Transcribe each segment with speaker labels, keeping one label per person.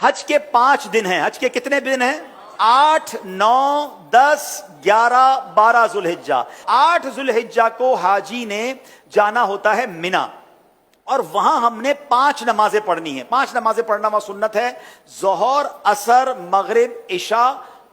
Speaker 1: حج کے 5 دن ہیں. حج کے کتنے دن ہیں؟ 8 9 10 11 12 ذوالحجہ. 8 ذوالحجہ کو حاجی نے جانا ہوتا ہے مینا، اور وہاں ہم نے 5 نمازیں پڑھنی ہیں. 5 نمازیں پڑھنا وہاں سنت ہے: ظہر، عصر، مغرب، عشاء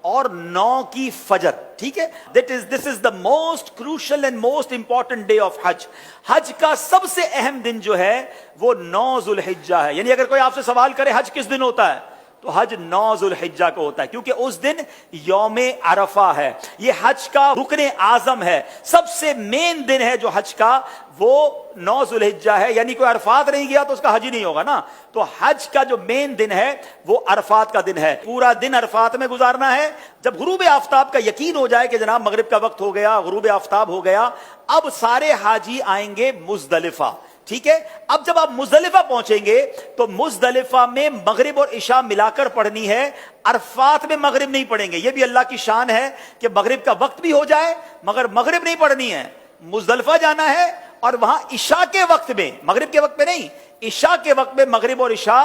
Speaker 1: اور 9 کی فجر. ٹھیک ہے، this is the most crucial and most important day of Hajj. حج کا سب سے اہم دن جو ہے وہ 9 ذوالحجہ ہے. یعنی اگر کوئی آپ سے سوال کرے حج کس دن ہوتا ہے، تو حج 9 ذوالحجہ کو ہوتا ہے، کیونکہ اس دن یوم عرفہ ہے. یہ حج کا رکن اعظم ہے، سب سے مین دن ہے جو حج کا، وہ 9 ذوالحجہ ہے. یعنی کوئی عرفات نہیں گیا تو اس کا حج ہی نہیں ہوگا نا. تو حج کا جو مین دن ہے وہ عرفات کا دن ہے. پورا دن عرفات میں گزارنا ہے. جب غروب آفتاب کا یقین ہو جائے کہ جناب مغرب کا وقت ہو گیا، غروب آفتاب ہو گیا، اب سارے حاجی آئیں گے مزدلفہ. ٹھیک ہے، اب جب آپ مزدلفہ پہنچیں گے تو مزدلفہ میں مغرب اور عشاء ملا کر پڑھنی ہے. عرفات میں مغرب نہیں پڑھیں گے. یہ بھی اللہ کی شان ہے کہ مغرب کا وقت بھی ہو جائے مگر مغرب نہیں پڑھنی ہے. مزدلفہ جانا ہے اور وہاں عشاء کے وقت میں، مغرب کے وقت میں نہیں، عشاء کے وقت میں مغرب اور عشاء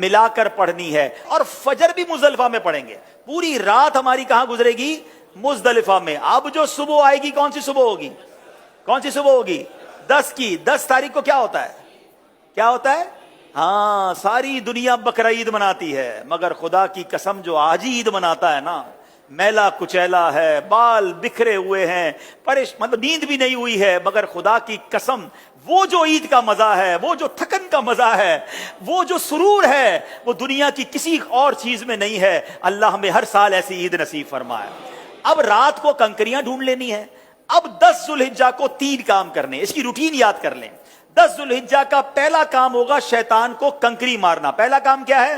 Speaker 1: ملا کر پڑھنی ہے. اور فجر بھی مزدلفہ میں پڑھیں گے. پوری رات ہماری کہاں گزرے گی؟ مزدلفہ میں. اب جو صبح آئے گی، کون سی صبح ہوگی؟ کون سی صبح ہوگی؟ 10 کی. 10 تاریخ کو کیا ہوتا ہے؟ کیا ہوتا ہے؟ ہاں، ساری دنیا بقرعید مناتی ہے مگر خدا کی قسم جو آج ہی عید مناتا ہے نا، میلا کچیلا ہے، بال بکھرے ہوئے ہیں، مطلب نیند بھی نہیں ہوئی ہے، مگر خدا کی قسم وہ جو عید کا مزہ ہے، وہ جو تھکن کا مزہ ہے، وہ جو سرور ہے، وہ دنیا کی کسی اور چیز میں نہیں ہے. اللہ ہمیں ہر سال ایسی عید نصیب فرمائے. اب رات کو کنکریاں ڈھونڈ لینی ہے. اب 10 ذوالحجہ کو 3 کام کرنے، اس کی روٹین یاد کر لیں. 10 ذوالحجہ کا پہلا کام ہوگا شیطان کو کنکری مارنا. پہلا کام کیا ہے؟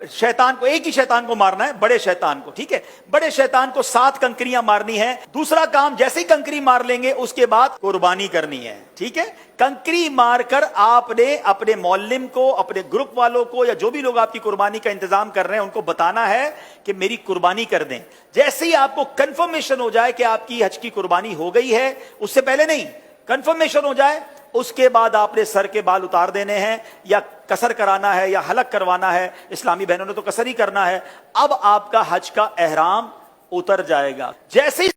Speaker 1: شیطان کو، ایک ہی شیطان کو مارنا ہے، بڑے شیطان کو. ٹھیک ہے، بڑے شیطان کو 7 کنکریاں مارنی ہے. دوسرا کام، جیسے ہی کنکری مار لیں گے اس کے بعد قربانی کرنی ہے. ٹھیک ہے، کنکری مار کر آپ نے اپنے معلم کو، اپنے گروپ والوں کو، یا جو بھی لوگ آپ کی قربانی کا انتظام کر رہے ہیں ان کو بتانا ہے کہ میری قربانی کر دیں. جیسے ہی آپ کو کنفرمیشن ہو جائے کہ آپ کی حج کی قربانی ہو گئی ہے، اس سے پہلے نہیں، کنفرمیشن ہو جائے، اس کے بعد آپ نے سر کے بال اتار دینے ہیں، یا قصر کرانا ہے یا حلق کروانا ہے. اسلامی بہنوں نے تو قصر ہی کرنا ہے. اب آپ کا حج کا احرام اتر جائے گا. جیسے ہی